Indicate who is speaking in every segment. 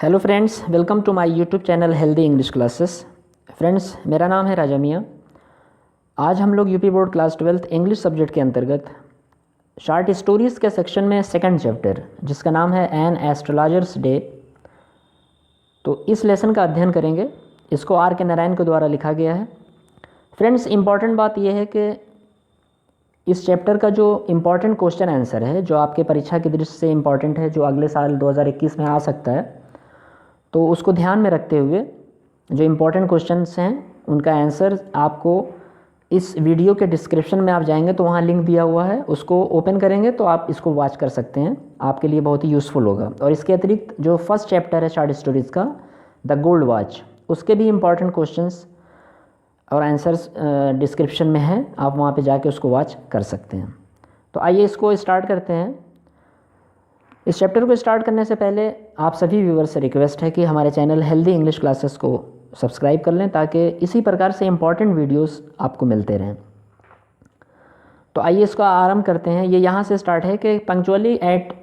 Speaker 1: Hello friends, welcome to my YouTube channel healthy English classes. Friends, मेरा नाम है राजा मियाँ। आज हम लोग UP board class 12 English subject के अंतर्गत शॉर्ट स्टोरीज़ के सेक्शन में सेकंड चैप्टर जिसका नाम है एन एस्ट्रोलॉजर्स डे, तो इस लेसन का अध्ययन करेंगे। इसको आर के नारायण के द्वारा लिखा गया है। फ्रेंड्स, इम्पॉर्टेंट बात यह है कि इस चैप्टर का जो इम्पॉर्टेंट क्वेश्चन आंसर है, जो आपके परीक्षा की दृष्टि से इम्पॉर्टेंट है, जो अगले साल 2021 में आ सकता है, तो उसको ध्यान में रखते हुए जो इम्पोर्टेंट क्वेश्चंस हैं उनका आंसर आपको इस वीडियो के डिस्क्रिप्शन में आप जाएंगे तो वहाँ लिंक दिया हुआ है, उसको ओपन करेंगे तो आप इसको वॉच कर सकते हैं। आपके लिए बहुत ही यूज़फुल होगा। और इसके अतिरिक्त जो फर्स्ट चैप्टर है शॉर्ट स्टोरीज़ का, द गोल्ड वॉच, उसके भी इम्पॉर्टेंट क्वेश्चंस और आंसर्स डिस्क्रिप्शन में है, आप वहाँ पे जाके उसको वॉच कर सकते हैं। तो आइए इसको स्टार्ट करते हैं। इस चैप्टर को स्टार्ट करने से पहले आप सभी व्यूअर्स से रिक्वेस्ट है कि हमारे चैनल हेल्दी इंग्लिश क्लासेस को सब्सक्राइब कर लें ताकि इसी प्रकार से इम्पॉर्टेंट वीडियोस आपको मिलते रहें। तो आइए इसका आरंभ करते हैं। ये यहाँ से स्टार्ट है कि punctually at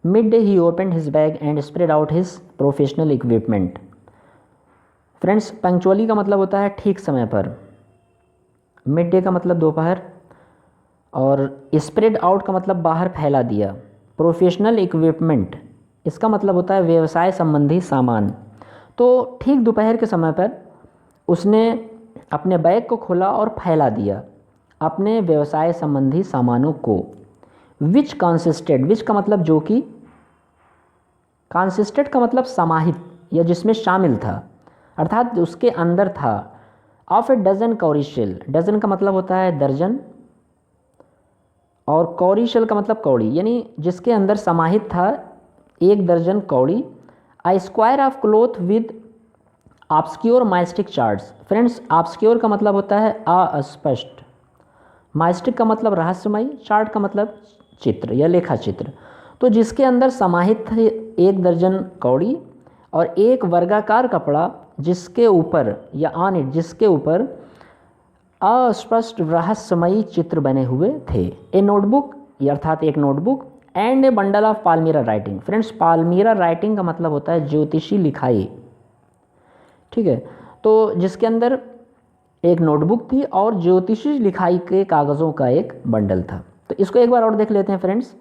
Speaker 1: mid day he opened his bag and spread out his professional equipment. Friends, punctually का मतलब होता है ठीक समय पर, मिड डे का मतलब दोपहर, और स्प्रेड आउट का मतलब बाहर फैला दिया। प्रोफेशनल इक्विपमेंट, इसका मतलब होता है व्यवसाय संबंधी सामान। तो ठीक दोपहर के समय पर उसने अपने बैग को खोला और फैला दिया अपने व्यवसाय संबंधी सामानों को। विच कंसिस्टेड, विच का मतलब जो कि, कंसिस्टेड का मतलब समाहित या जिसमें शामिल था, अर्थात उसके अंदर था। ऑफ ए डजन कौरीशेल, डजन का मतलब होता है दर्जन, और कौरीशल का मतलब कौड़ी, यानी जिसके अंदर समाहित था 1 दर्जन कौड़ी। I square of cloth with obscure mystic charts. Friends, obscure का मतलब होता है अस्पष्ट, माइस्टिक का मतलब रहस्यमय, चार्ट का मतलब चित्र या लेखा चित्र। तो जिसके अंदर समाहित थे 1 दर्जन कौड़ी और एक वर्गाकार कपड़ा जिसके ऊपर या ऑन इट, जिसके ऊपर अस्पष्ट रहस्यमयी चित्र बने हुए थे। ए नोटबुक, अर्थात एक notebook, and a bundle of palmyra writing. Friends, palmyra writing का मतलब होता है ज्योतिषी लिखाई, ठीक है। तो जिसके अंदर एक नोटबुक थी और ज्योतिषी लिखाई के कागज़ों का एक बंडल था। तो इसको एक बार और देख लेते हैं फ्रेंड्स,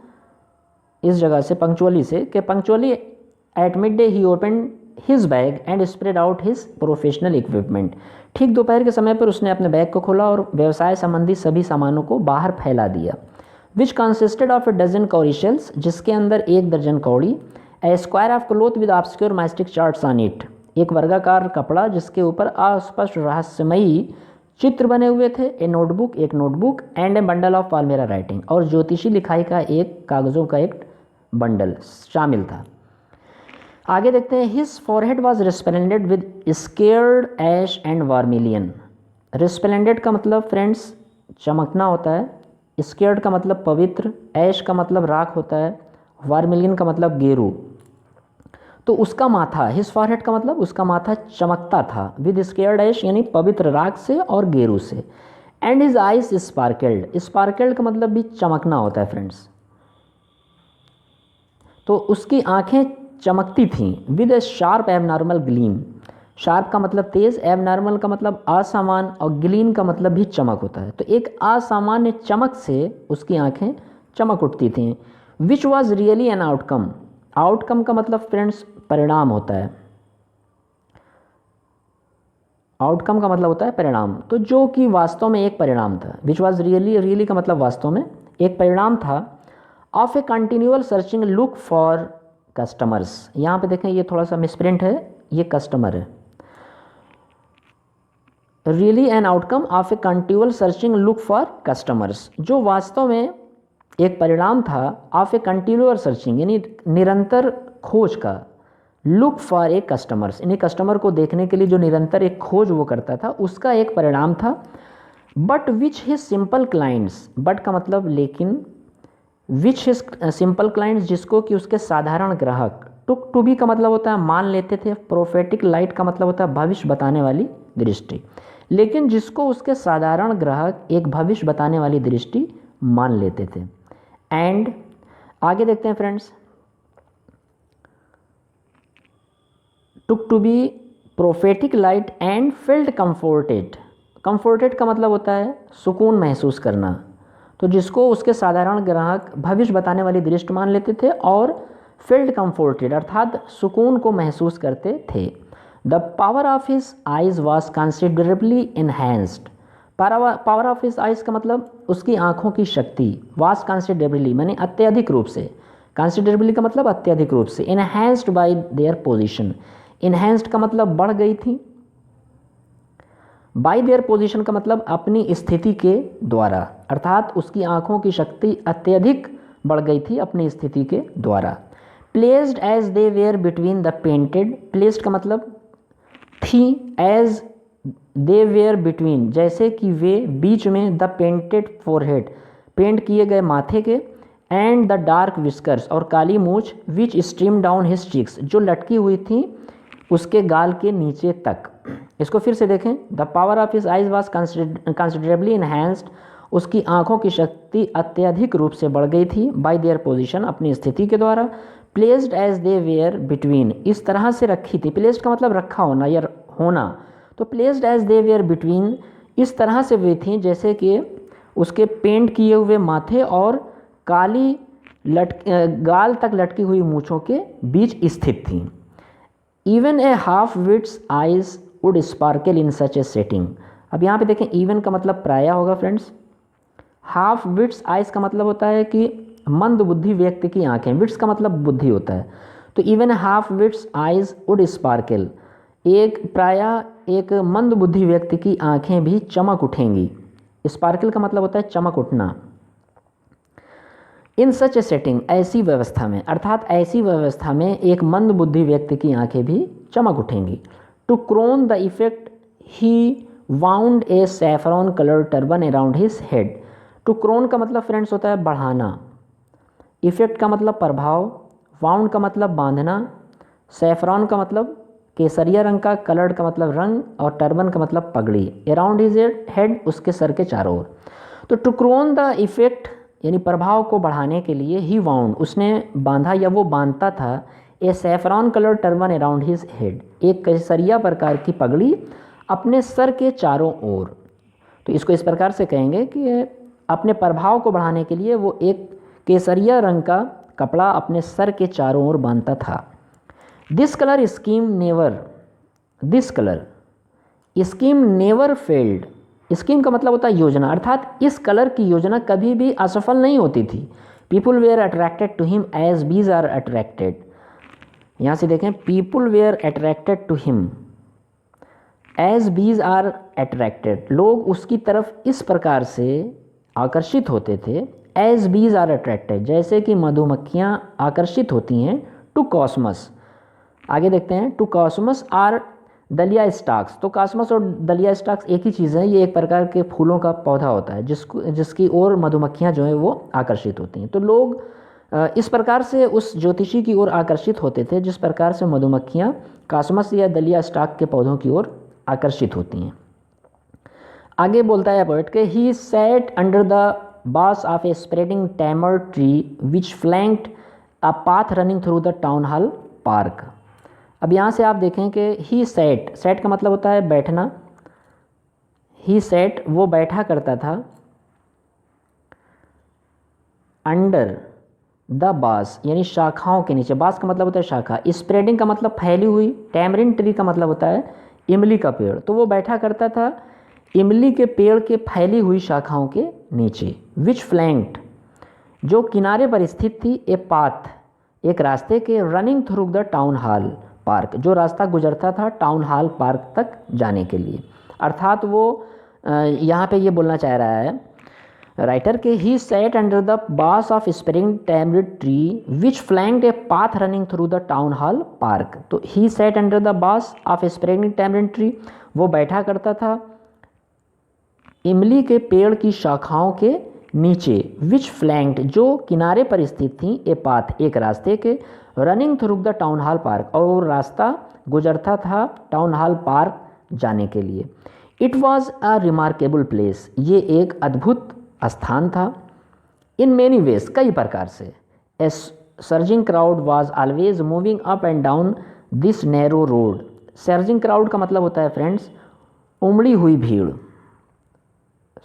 Speaker 1: इस जगह से पंक्चुअली से, कि punctually at mid day he open his bag and spread out his professional equipment. ठीक दोपहर के समय पर उसने अपने बैग को खोला और व्यवसाय संबंधी सभी सामानों को बाहर फैला दिया। Which consisted of a dozen cowrie shells, जिसके अंदर 1 दर्जन कौड़ी। A square of cloth with obscure mystic charts on it, एक वर्गाकार कपड़ा जिसके ऊपर अस्पष्ट रहस्यमयी चित्र बने हुए थे। ए नोटबुक, एक notebook, and a bundle of palmyra writing, और ज्योतिषी लिखाई का एक कागज़ों का एक बंडल शामिल था। आगे देखते हैं। His forehead was resplendent with scared ash and vermilion. Resplendent का मतलब फ्रेंड्स चमकना होता है, स्केयर्ड का मतलब पवित्र, ऐश का मतलब राख होता है, वार्मिलियन का मतलब गेरू। तो उसका माथा, हिज फॉरहेड का मतलब उसका माथा चमकता था, विद स्केयर्ड ऐश यानी पवित्र राख से और गेरू से। And his eyes sparkled, sparkled का मतलब भी चमकना होता है फ्रेंड्स। तो उसकी आंखें चमकती थीं। With A sharp abnormal gleam, sharp का मतलब तेज़, एबनॉर्मल का मतलब असामान्य, और ग्लीम का मतलब भी चमक होता है। तो एक असामान्य चमक से उसकी आंखें चमक उठती थीं। Which was really an outcome, outcome का मतलब फ्रेंड्स परिणाम होता है, आउटकम का मतलब होता है परिणाम। तो जो कि वास्तव में एक परिणाम था। विच वॉज रियली, रियली का मतलब वास्तव में एक परिणाम था। Of A continual searching look for customers, यहाँ पे देखें ये थोड़ा सा मिसप्रिंट है, ये कस्टमर है। Really an outcome of A continual searching look for customers, जो वास्तव में एक परिणाम था ऑफ ए कंटिन्यूअल सर्चिंग यानी निरंतर खोज का, लुक फॉर ए कस्टमर्स यानी कस्टमर को देखने के लिए जो निरंतर एक खोज वो करता था, उसका एक परिणाम था। But which his simple clients, but का मतलब लेकिन, विच हिज सिंपल क्लाइंट्स जिसको कि उसके साधारण ग्राहक, टुक टू बी का मतलब होता है मान लेते थे, प्रोफेटिक लाइट का मतलब होता है भविष्य बताने वाली दृष्टि, लेकिन जिसको उसके साधारण ग्राहक एक भविष्य बताने वाली दृष्टि मान लेते थे। एंड आगे देखते हैं friends, took to be prophetic light and filled comforted. Comforted का मतलब होता है सुकून महसूस करना, तो जिसको उसके साधारण ग्राहक भविष्य बताने वाली दृष्टि मान लेते थे, और फील्ड कंफोर्टेड अर्थात सुकून को महसूस करते थे। The power of his eyes was considerably enhanced. Power of his eyes का मतलब उसकी आंखों की शक्ति, वॉज कंसिडरेबली माने अत्यधिक रूप से, कंसिडरेबली का मतलब अत्यधिक रूप से, enhanced bye their position, enhanced का मतलब बढ़ गई थी, बाय देयर पोजीशन का मतलब अपनी स्थिति के द्वारा, अर्थात उसकी आंखों की शक्ति अत्यधिक बढ़ गई थी अपनी स्थिति के द्वारा। Placed as they were between the painted, placed का मतलब थी, एज दे वेयर बिटवीन जैसे कि वे बीच में, द पेंटेड फोरहेड पेंट किए गए माथे के, एंड द डार्क विस्कर्स और काली मूछ, विच स्ट्रीम डाउन हिज चीक्स जो लटकी हुई थी उसके गाल के नीचे तक। इसको फिर से देखें, the power of his eyes was considerably enhanced, उसकी आंखों की शक्ति अत्यधिक रूप से बढ़ गई थी, बाय देयर पोजीशन अपनी स्थिति के द्वारा, placed as they were between इस तरह से रखी थी, प्लेस्ड का मतलब रखा होना या होना, तो placed as they were between इस तरह से वे थी जैसे कि उसके पेंट किए हुए माथे और काली गाल तक लटकी हुई मूछों के बीच स्थित थी। Even a half wits eyes would sparkle in such a setting. अब यहाँ पे देखें, इवन का मतलब प्राय होगा फ्रेंड्स, हाफ विट्स आइज का मतलब होता है कि मंद बुद्धि व्यक्ति की आंखें, विट्स का मतलब बुद्धि होता है, तो even half wits eyes would sparkle, एक प्रायः एक मंद बुद्धि व्यक्ति की आंखें भी चमक उठेंगी। स्पार्कल का मतलब होता है चमक उठना। इन सच ए सेटिंग ऐसी व्यवस्था में, अर्थात ऐसी व्यवस्था में एक मंद बुद्धि व्यक्ति की आंखें भी चमक उठेंगी। To crown the effect he wound a saffron colour turban around his head. To crown का मतलब फ्रेंड्स होता है बढ़ाना, इफेक्ट का मतलब प्रभाव, वाउंड का मतलब बांधना, सैफरॉन का मतलब केसरिया रंग का, कलर्ड का मतलब रंग, और टर्बन का मतलब पगड़ी, अराउंड हिज हेड उसके सर के चारों ओर। तो टू क्रोन द इफेक्ट यानी प्रभाव को बढ़ाने के लिए, ही वाउंड उसने बांधा या वो बांधता था, a saffron colour turban around his head एक केसरिया प्रकार की पगड़ी अपने सर के चारों ओर। तो इसको इस प्रकार से कहेंगे कि अपने प्रभाव को बढ़ाने के लिए वो एक केसरिया रंग का कपड़ा अपने सर के चारों ओर बांधता था। This colour scheme never failed. Scheme का मतलब होता है योजना, अर्थात इस कलर की योजना कभी भी असफल नहीं होती थी। People were attracted to him as bees are attracted. यहाँ से देखें, people were attracted to him as bees are attracted, लोग उसकी तरफ इस प्रकार से आकर्षित होते थे, एज बीज आर अट्रैक्टेड जैसे कि मधुमक्खियाँ आकर्षित होती हैं, टू कॉस्मस। आगे देखते हैं, टू कॉस्मस आर दलिया स्टाक्स। तो कॉस्मस और दलिया स्टाक्स एक ही चीज़ है, ये एक प्रकार के फूलों का पौधा होता है जिसकी ओर मधुमक्खियाँ जो हैं वो आकर्षित होती हैं। तो लोग इस प्रकार से उस ज्योतिषी की ओर आकर्षित होते थे जिस प्रकार से मधुमक्खियाँ कॉस्मस या दलिया स्टाक के पौधों की ओर आकर्षित होती हैं। आगे बोलता है पोएट के, he sat under the boughs of A spreading tamer tree which flanked a path running through the town hall park. अब यहाँ से आप देखें कि ही सैट का मतलब होता है बैठना, ही सैट वो बैठा करता था, अंडर द बास यानी शाखाओं के नीचे, बास का मतलब होता है शाखा, स्प्रेडिंग का मतलब फैली हुई, टैमरिन ट्री का मतलब होता है इमली का पेड़, तो वो बैठा करता था इमली के पेड़ के फैली हुई शाखाओं के नीचे। विच फ्लैंक्ड जो किनारे पर स्थित थी, ए पाथ एक रास्ते के, running through the town hall park जो रास्ता गुजरता था टाउन हॉल पार्क तक जाने के लिए। अर्थात वो यहाँ पे ये बोलना चाह रहा है राइटर के, he sat under the boughs of spring tamarind tree which flanked a path running through the town hall park. तो he sat under the boughs of spring tamarind tree वो बैठा करता था इमली के पेड़ की शाखाओं के नीचे, विच फ्लैंक्ड जो किनारे पर स्थित थी, ए पाथ एक रास्ते के, running through the town hall park और वो रास्ता गुजरता था टाउन हॉल पार्क जाने के लिए। It was a remarkable place ये एक अद्भुत स्थान था। इन मेनी वेज कई प्रकार से, a surging crowd was always moving up and down this narrow road. Surging crowd का मतलब होता है फ्रेंड्स उमड़ी हुई भीड़।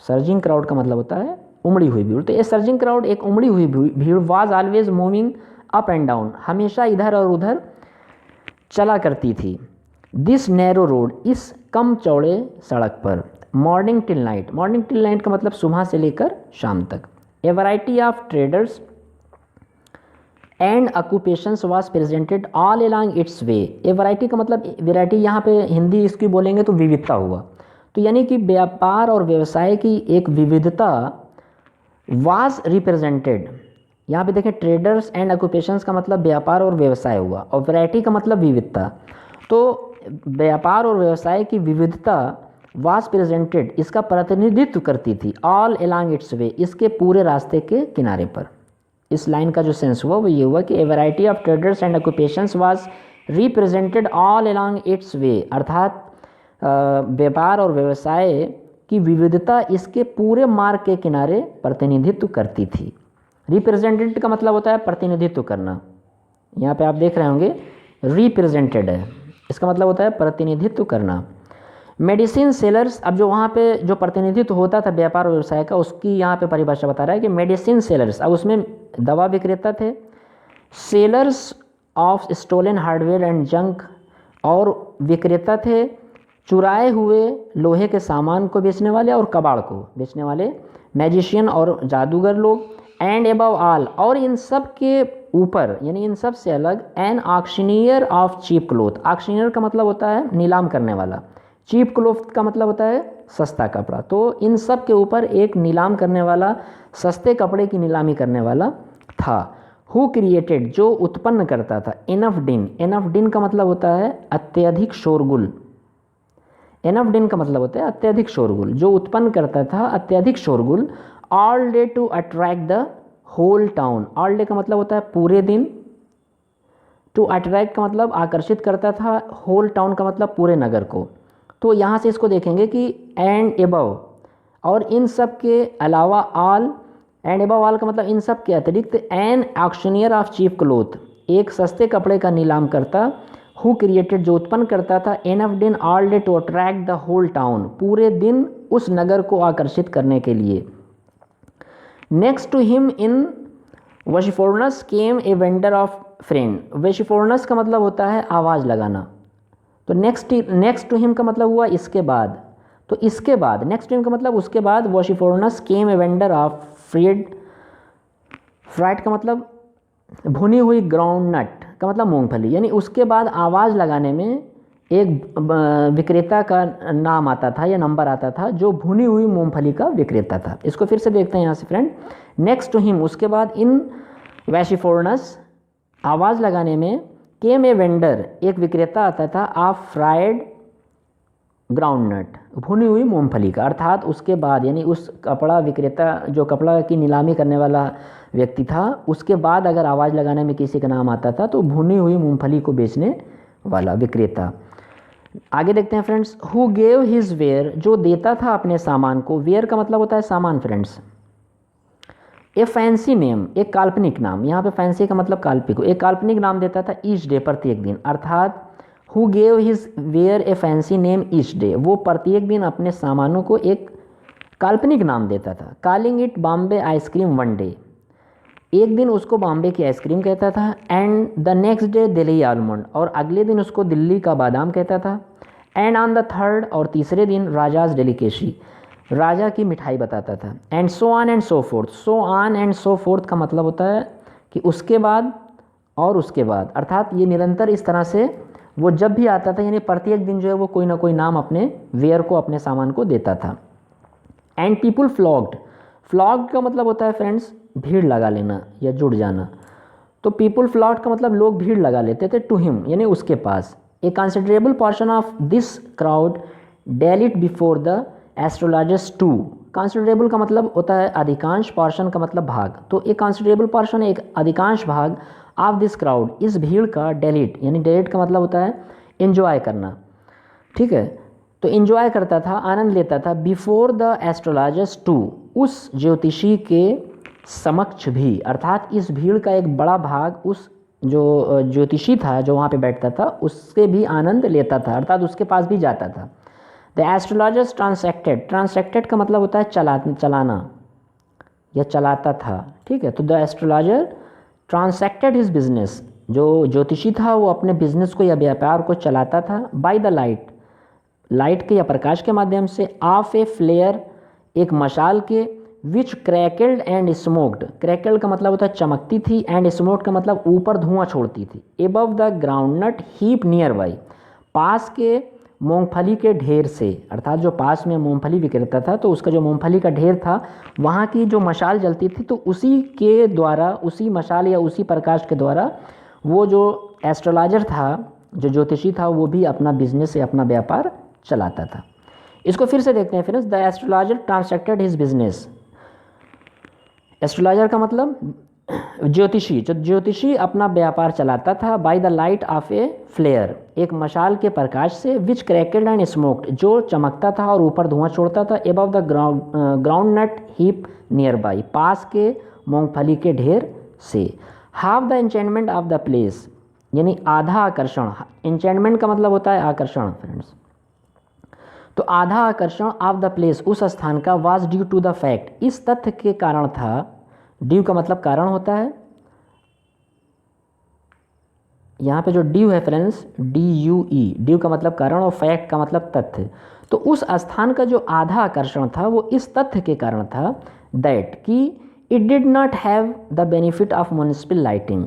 Speaker 1: सर्जिंग क्राउड का मतलब होता है उमड़ी हुई भीड़। तो ये सर्जिंग क्राउड एक उमड़ी हुई भीड़ was always moving up and down, हमेशा इधर और उधर चला करती थी। दिस नैरो रोड, इस कम चौड़े सड़क पर। Morning till night, morning till night का मतलब सुबह से लेकर शाम तक। ए variety of traders and occupations was presented all along its way. A variety का मतलब, वैरायटी यहाँ पे हिंदी इसकी बोलेंगे तो विविधता हुआ, तो यानी कि व्यापार और व्यवसाय की एक विविधता वाज रिप्रेजेंटेड। यहाँ पे देखें ट्रेडर्स एंड ऑक्यूपेशंस का मतलब व्यापार और व्यवसाय हुआ, और वैरायटी का मतलब विविधता। तो व्यापार और व्यवसाय की विविधता वाज प्रेजेंटेड, इसका प्रतिनिधित्व करती थी ऑल अलॉन्ग इट्स वे, इसके पूरे रास्ते के किनारे पर। इस लाइन का जो सेंस हुआ वो ये हुआ कि a variety of traders and occupations was represented all along its way, अर्थात व्यापार और व्यवसाय की विविधता इसके पूरे मार्ग के किनारे प्रतिनिधित्व करती थी। रिप्रेजेंटेड का मतलब होता है प्रतिनिधित्व करना, यहाँ पे आप देख रहे होंगे रिप्रेजेंटेड है, इसका मतलब होता है प्रतिनिधित्व करना। मेडिसिन सेलर्स, अब जो वहाँ पे जो प्रतिनिधित्व होता था व्यापार और व्यवसाय का, उसकी यहाँ पे परिभाषा बता रहा है कि मेडिसिन सेलर्स, अब उसमें दवा विक्रेता थे। Sellers of stolen hardware and junk, और विक्रेता थे चुराए हुए लोहे के सामान को बेचने वाले और कबाड़ को बेचने वाले, मैजिशियन और जादूगर लोग। एंड एबव ऑल, और इन सब के ऊपर यानी इन सब से अलग, an auctioneer of cheap cloth. Auctioneer का मतलब होता है नीलाम करने वाला, चीप क्लोथ का मतलब होता है सस्ता कपड़ा। तो इन सब के ऊपर एक नीलाम करने वाला, सस्ते कपड़े की नीलामी करने वाला था। हु क्रिएटेड, जो उत्पन्न करता था। इनफ डिन, इनफ डिन का मतलब होता है अत्यधिक शोरगुल। इनफ डिन का मतलब होता है अत्यधिक शोरगुल, जो उत्पन्न करता था अत्यधिक शोरगुल। All day to attract the whole town, all day का मतलब होता है पूरे दिन। टू अट्रैक्ट का मतलब आकर्षित करता था, होल टाउन का मतलब पूरे नगर को। तो यहाँ से इसको देखेंगे कि एंड एबव, और इन सब के अलावा, ऑल एंड एबव ऑल का मतलब इन सब के अतिरिक्त, an auctioneer of cheap cloth, एक सस्ते कपड़े का नीलाम करता। हु क्रिएटेड, जो उत्पन्न करता था। एनफ दिन all day to attract the whole town, पूरे दिन उस नगर को आकर्षित करने के लिए। Next to him in vociferousness came a vendor of friend. Vociferousness का मतलब होता है आवाज़ लगाना। तो नेक्स्ट टू हिम का मतलब हुआ इसके बाद, तो इसके बाद नेक्स्ट टू हिम का मतलब उसके बाद। Vociferousness came a vendor of fried, fried का मतलब भुनी हुई, ग्राउंड नट का मतलब मूंगफली, यानी उसके बाद आवाज़ लगाने में एक विक्रेता का नाम आता था या नंबर आता था जो भुनी हुई मूंगफली का विक्रेता था। इसको फिर से देखते हैं यहाँ से फ्रेंड। नेक्स्ट टू हिम, उसके बाद, इन वैशिफोर्नस, आवाज़ लगाने में, केम ए वेंडर, एक विक्रेता आता था, ऑफ फ्राइड ग्राउंड नट, भुनी हुई मूंगफली का। अर्थात उसके बाद यानी उस कपड़ा विक्रेता, जो कपड़ा की नीलामी करने वाला व्यक्ति था, उसके बाद अगर आवाज़ लगाने में किसी का नाम आता था तो भुनी हुई मूंगफली को बेचने वाला विक्रेता। आगे देखते हैं friends. Who gave his ware, जो देता था अपने सामान को। वेयर का मतलब होता है सामान फ्रेंड्स। ए फैंसी नेम, एक काल्पनिक नाम, यहाँ पे फैंसी का मतलब काल्पनिक, एक काल्पनिक नाम देता था ईच डे, प्रत्येक दिन। अर्थात who gave his ware a fancy name each day, वो प्रत्येक दिन अपने सामानों को एक काल्पनिक नाम देता था। Calling it Bombay ice cream one day, एक दिन उसको बॉम्बे की आइसक्रीम कहता था। And the next day Delhi almond, और अगले दिन उसको दिल्ली का बादाम कहता था। एंड ऑन द थर्ड, और तीसरे दिन राजाज डेलिकेसी, राजा की मिठाई बताता था। And so on and so fourth, so on and so fourth का मतलब होता है कि उसके बाद और उसके बाद, अर्थात ये निरंतर इस तरह से वो जब भी आता था, यानी प्रत्येक दिन जो है वो कोई ना कोई नाम अपने वेयर को, अपने सामान को देता था। एंड पीपुल फ्लॉग्ड, फ्लॉग्ड का मतलब होता है फ्रेंड्स भीड़ लगा लेना या जुड़ जाना। तो पीपुल फ्लॉग्ड का मतलब लोग भीड़ लगा लेते थे टू हिम, यानी उसके पास। A considerable portion of this crowd dallied before the astrologers too, considerable का मतलब होता है अधिकांश, पोर्शन का मतलब भाग। तो एक कंसिडरेबल पोर्शन, एक अधिकांश भाग, ऑफ दिस क्राउड, इस भीड़ का, डेलिट, यानी डेलिट का मतलब होता है एंजॉय करना, ठीक है। तो एंजॉय करता था, आनंद लेता था, बिफोर द एस्ट्रोलॉजर्स टू, उस ज्योतिषी के समक्ष भी। अर्थात इस भीड़ का एक बड़ा भाग उस जो ज्योतिषी था जो वहाँ पे बैठता था उससे भी आनंद लेता था, अर्थात उसके पास भी जाता था। द एस्ट्रोलॉजर्स ट्रांसैक्टेड, ट्रांसैक्टेड का मतलब होता है चलाना या चलाता था, ठीक है। तो the astrologer transacted his business, जो ज्योतिषी था वो अपने बिजनेस को या व्यापार को चलाता था बाय द लाइट, लाइट के या प्रकाश के माध्यम से, ऑफ ए फ्लेयर, एक मशाल के, विच क्रैकल्ड एंड स्मोक्ड, क्रैकल्ड का मतलब होता है चमकती थी, एंड स्मोक्ड का मतलब ऊपर धुआं छोड़ती थी, above the groundnut heap nearby, पास के मूंगफली के ढेर से, अर्थात जो पास में मूंगफली विक्रेता था तो उसका जो मूंगफली का ढेर था वहाँ की जो मशाल जलती थी तो उसी के द्वारा, उसी मशाल या उसी प्रकाश के द्वारा वो जो एस्ट्रोलॉजर था, जो ज्योतिषी था, वो भी अपना बिजनेस या अपना व्यापार चलाता था। इसको फिर से देखते हैं friends. The astrologer transacted his business, astrologer का मतलब ज्योतिषी, जो ज्योतिषी अपना व्यापार चलाता था by the light of a flare, एक मशाल के प्रकाश से, विच क्रैकल्ड एंड स्मोक्ड, जो चमकता था और ऊपर धुआं छोड़ता था, above the groundnut heap nearby, पास के मूंगफली के ढेर से, half the enchantment of the place, यानी आधा आकर्षण, एंचेंटमेंट का मतलब होता है आकर्षण फ्रेंड्स, तो आधा आकर्षण ऑफ द प्लेस, उस स्थान का, was due to the fact, इस तथ्य के कारण था, ड्यू का मतलब कारण होता है, यहाँ पे जो ड्यू है फ्रेंड्स DUE, ड्यू का मतलब कारण और फैक्ट का मतलब तथ्य, तो उस स्थान का जो आधा आकर्षण था वो इस तथ्य के कारण था, दैट कि it did not have the benefit of municipal lighting,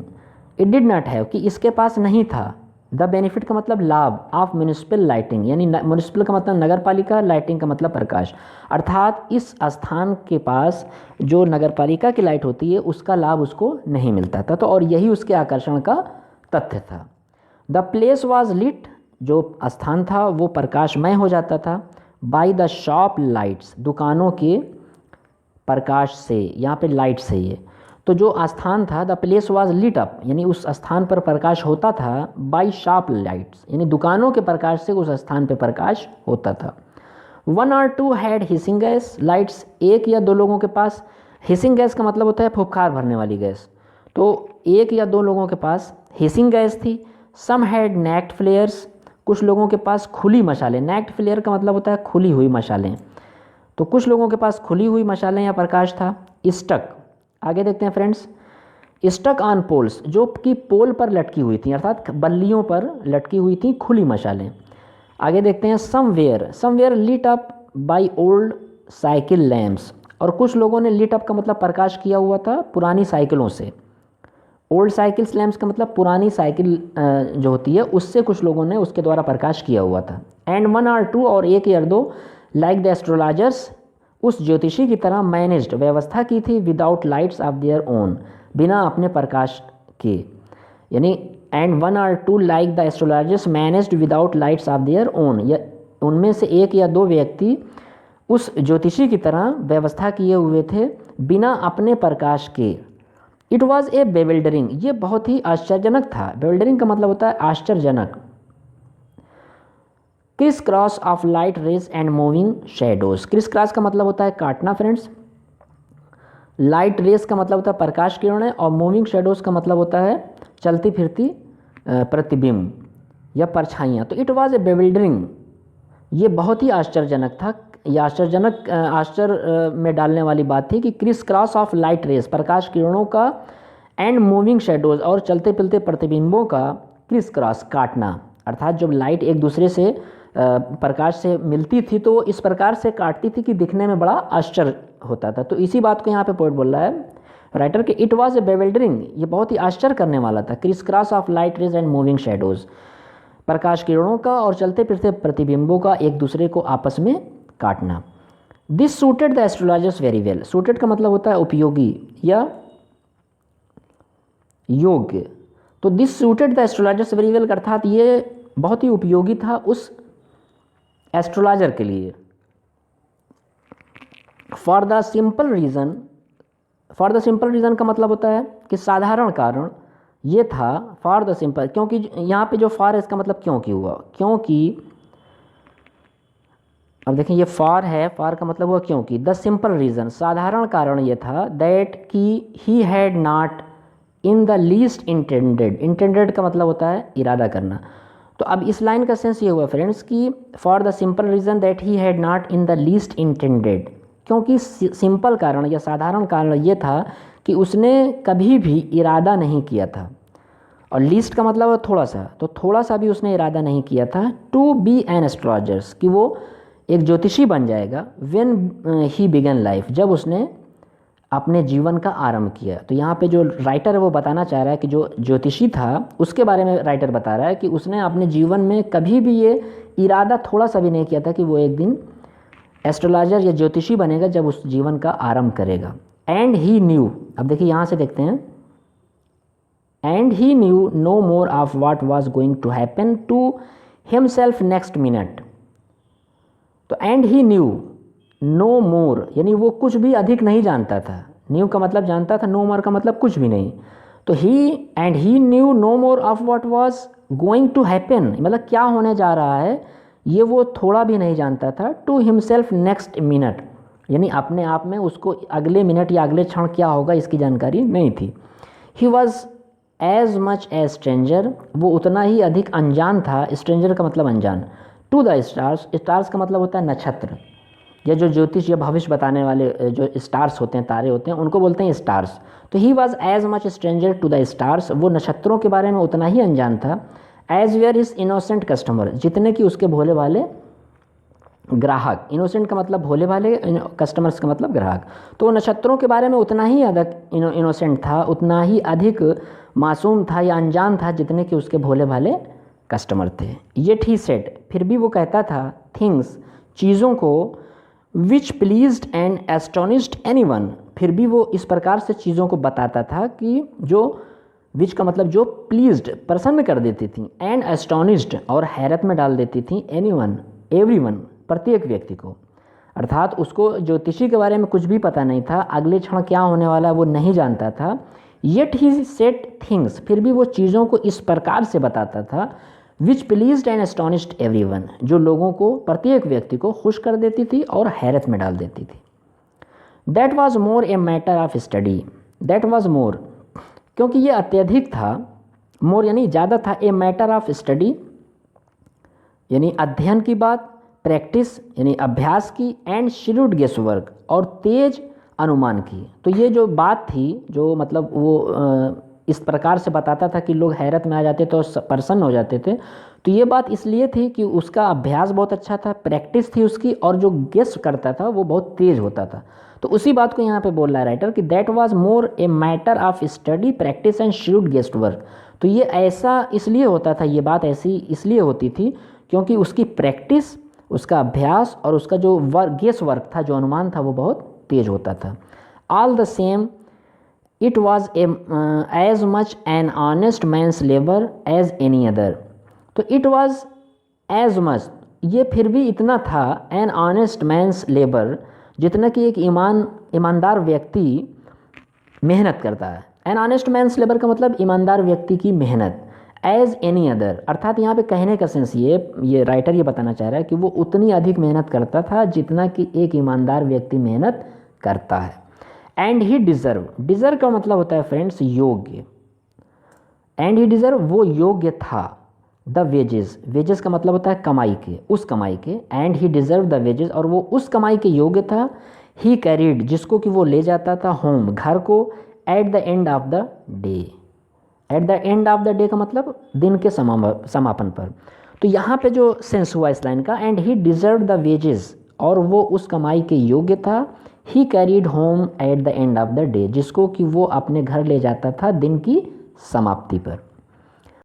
Speaker 1: it did not have कि इसके पास नहीं था, द बेनिफिट का मतलब लाभ, ऑफ म्युनिसिपल लाइटिंग, यानी म्युनिसिपल का मतलब नगर पालिका, लाइटिंग का मतलब प्रकाश, अर्थात इस स्थान के पास जो नगर पालिका की लाइट होती है उसका लाभ उसको नहीं मिलता था, तो और यही उसके आकर्षण का तथ्य था। द प्लेस वॉज लिट, जो स्थान था वो प्रकाशमय हो जाता था, बाय द शॉप लाइट्स, दुकानों के प्रकाश से, यहाँ पे लाइट से ये, तो जो स्थान था the place was lit up, यानी उस स्थान पर प्रकाश होता था, बाय शार्प लाइट्स, यानी दुकानों के प्रकाश से उस स्थान पर प्रकाश होता था। 1 or 2 had hissing gas lights, एक या दो लोगों के पास, हिसिंग गैस का मतलब होता है फुफकार भरने वाली गैस, तो एक या दो लोगों के पास हिसिंग गैस थी। सम हैड नैक्ड फ्लेयर्स, कुछ लोगों के पास खुली मशालें, नैक्ड फ्लेयर का मतलब होता है खुली हुई मशालें, तो कुछ लोगों के पास खुली हुई मशालें या प्रकाश था। स्टक, आगे देखते हैं फ्रेंड्स, स्टक ऑन पोल्स, जो कि पोल पर लटकी हुई थी, अर्थात बल्लियों पर लटकी हुई थी खुली मशालें। आगे देखते हैं somewhere, somewhere lit up by old cycle lamps, और कुछ लोगों ने लिट अप का मतलब प्रकाश किया हुआ था पुरानी साइकिलों से, ओल्ड साइकिल्स लैम्प्स का मतलब पुरानी साइकिल जो होती है उससे कुछ लोगों ने उसके द्वारा प्रकाश किया हुआ था। एंड 1 or 2, और एक या दो, लाइक द एस्ट्रोलॉजर्स, उस ज्योतिषी की तरह मैनेज्ड, व्यवस्था की थी, without lights of their own, बिना अपने प्रकाश के, यानी and 1 or 2 like the astrologers managed without lights of their own, या उनमें से एक या दो व्यक्ति उस ज्योतिषी की तरह व्यवस्था किए हुए थे बिना अपने प्रकाश के। इट वॉज ए बेविल्डरिंग, ये बहुत ही आश्चर्यजनक था, बेविल्डरिंग का मतलब होता है आश्चर्यजनक। Chris cross of light rays and moving shadows, criss cross का मतलब होता है काटना फ्रेंड्स, लाइट रेज का मतलब होता है प्रकाश किरणें, और मूविंग शेडोज का मतलब होता है चलती फिरती प्रतिबिंब या परछाइयाँ। तो इट वाज ए बेविल्डरिंग, ये बहुत ही आश्चर्यजनक था, ये आश्चर्यजनक आश्चर्य में डालने वाली बात थी कि criss cross of light rays, प्रकाश किरणों का, एंड मूविंग शेडोज, और चलते फिरते प्रतिबिंबों का क्रिस क्रॉस काटना, अर्थात जब लाइट एक दूसरे से प्रकाश से मिलती थी तो वो इस प्रकार से काटती थी कि दिखने में बड़ा आश्चर्य होता था। तो इसी बात को यहाँ पे पोएट बोल रहा है राइटर के, इट वाज ए बेविल्डरिंग, ये बहुत ही आश्चर्य करने वाला था, criss cross of light rays and moving shadows, प्रकाश किरणों का और चलते फिरते प्रतिबिंबों का एक दूसरे को आपस में काटना। This suited the astrologers very well, suited का मतलब होता है उपयोगी या योग्य, तो this suited the astrologers very well, अर्थात ये बहुत ही उपयोगी था उस एस्ट्रोलॉजर के लिए। For the simple reason, for the simple reason का मतलब होता है कि साधारण कारण, ये था फॉर द सिंपल, क्योंकि यहाँ पे जो फॉर है इसका मतलब क्योंकि हुआ, क्योंकि अब देखें ये फॉर है, फॉर का मतलब हुआ क्योंकि, द सिंपल रीज़न, साधारण कारण ये था, दैट कि he had not in the least intended, intended का मतलब होता है इरादा करना। तो अब इस लाइन का सेंस ये हुआ फ्रेंड्स कि for the simple reason that he had not in the least intended, क्योंकि सिंपल कारण या साधारण कारण ये था कि उसने कभी भी इरादा नहीं किया था, और लीस्ट का मतलब है थोड़ा सा, तो थोड़ा सा भी उसने इरादा नहीं किया था टू बी एन एस्ट्रोलॉजर्स, कि वो एक ज्योतिषी बन जाएगा। व्हेन ही बिगन लाइफ, जब उसने अपने जीवन का आरंभ किया। तो यहाँ पे जो राइटर है वो बताना चाह रहा है कि जो ज्योतिषी था उसके बारे में राइटर बता रहा है कि उसने अपने जीवन में कभी भी ये इरादा थोड़ा सा भी नहीं किया था कि वो एक दिन एस्ट्रोलॉजर या ज्योतिषी बनेगा जब उस जीवन का आरंभ करेगा। एंड ही न्यू, अब देखिए यहाँ से देखते हैं, and he knew no more of what was going to happen to himself next minute. तो and he knew no more, यानी वो कुछ भी अधिक नहीं जानता था। न्यू का मतलब जानता था, नो मोर का मतलब कुछ भी नहीं। तो he knew no more of what was going to happen, मतलब क्या होने जा रहा है ये वो थोड़ा भी नहीं जानता था। टू हिमसेल्फ नेक्स्ट मिनट, यानी अपने आप में उसको अगले मिनट या अगले क्षण क्या होगा इसकी जानकारी नहीं थी। He was as much as stranger, वो उतना ही अधिक अनजान था। स्ट्रेंजर का मतलब अनजान। टू द स्टार्स, स्टार्स का मतलब होता है नक्षत्र, या जो ज्योतिष या भविष्य बताने वाले जो स्टार्स होते हैं, तारे होते हैं, उनको बोलते हैं स्टार्स। तो he was as much stranger to the stars, वो नक्षत्रों के बारे में उतना ही अनजान था। As were his innocent customer, जितने कि उसके भोले भाले ग्राहक। इनोसेंट का मतलब भोले भाले, कस्टमर्स का मतलब ग्राहक। तो नक्षत्रों के बारे में उतना ही अधिक इनोसेंट था, उतना ही अधिक मासूम था या अनजान था जितने कि उसके भोले भाले कस्टमर थे। येट ही सेड, फिर भी वो कहता था, थिंग्स, चीज़ों को, विच प्लीज्ड एंड एस्टोनिश्ड एनीवन, फिर भी वो इस प्रकार से चीज़ों को बताता था कि जो, विच का मतलब जो प्लीज्ड, प्रसन्न कर देती थी, एंड एस्टोनिश्ड और हैरत में डाल देती थी, एनीवन, एवरीवन, प्रत्येक व्यक्ति को। अर्थात उसको ज्योतिषी के बारे में कुछ भी पता नहीं था, अगले क्षण क्या होने वाला वो नहीं जानता था। येट ही सेड थिंग्स, फिर भी वो चीज़ों को इस प्रकार से बताता था, विच प्लीज्ड एंड एस्टोनिश्ड एवरीवन, जो लोगों को, प्रत्येक व्यक्ति को खुश कर देती थी और हैरत में डाल देती थी। That was more a matter of study, that was more, क्योंकि ये अत्यधिक था, मोर यानी ज़्यादा था, ए मैटर ऑफ स्टडी यानी अध्ययन की बात, प्रैक्टिस यानी अभ्यास की, एंड श्रूड गेस वर्क और तेज अनुमान की। तो ये जो बात थी, जो मतलब वो इस प्रकार से बताता था कि लोग हैरत में आ जाते थे और प्रसन्न हो जाते थे, तो ये बात इसलिए थी कि उसका अभ्यास बहुत अच्छा था, प्रैक्टिस थी उसकी, और जो गेस करता था वो बहुत तेज होता था। तो उसी बात को यहाँ पे बोल रहा है राइटर कि that was more a matter of study, practice and shrewd guest work. तो ये ऐसा इसलिए होता था, ये बात ऐसी इसलिए होती थी क्योंकि उसकी प्रैक्टिस, उसका अभ्यास और उसका जो गेस वर्क था, जो अनुमान था, वो बहुत तेज होता था। All the same it was as much an honest man's labour as any other. तो इट वॉज एज मच, ये फिर भी इतना था, एन ऑनेस्ट मैंस लेबर, जितना कि एक ईमानदार व्यक्ति मेहनत करता है। एन ऑनेस्ट मैंस लेबर का मतलब ईमानदार व्यक्ति की मेहनत। एज एनी अदर, अर्थात यहाँ पे कहने का सेंस ये राइटर ये बताना चाह रहा है कि वो उतनी अधिक मेहनत करता था जितना कि एक ईमानदार व्यक्ति मेहनत करता है। एंड ही डिज़र्व, डिज़र्व का मतलब होता है फ्रेंड्स योग्य। एंड ही डिज़र्व, वो योग्य था, द वेजेस, वेजेस का मतलब होता है कमाई के, उस कमाई के। And he deserved the wages, और वो उस कमाई के योग्य था। ही कैरीड, जिसको कि वो ले जाता था होम, घर को, eight the end of the day. Eight the end of the day का मतलब दिन के समापन पर। तो यहाँ पे जो सेंस हुआ इस लाइन का, and he deserved the wages, और वो उस कमाई के योग्य था। He carried home at the end of the day, जिसको कि वो अपने घर ले जाता था दिन की समाप्ति पर।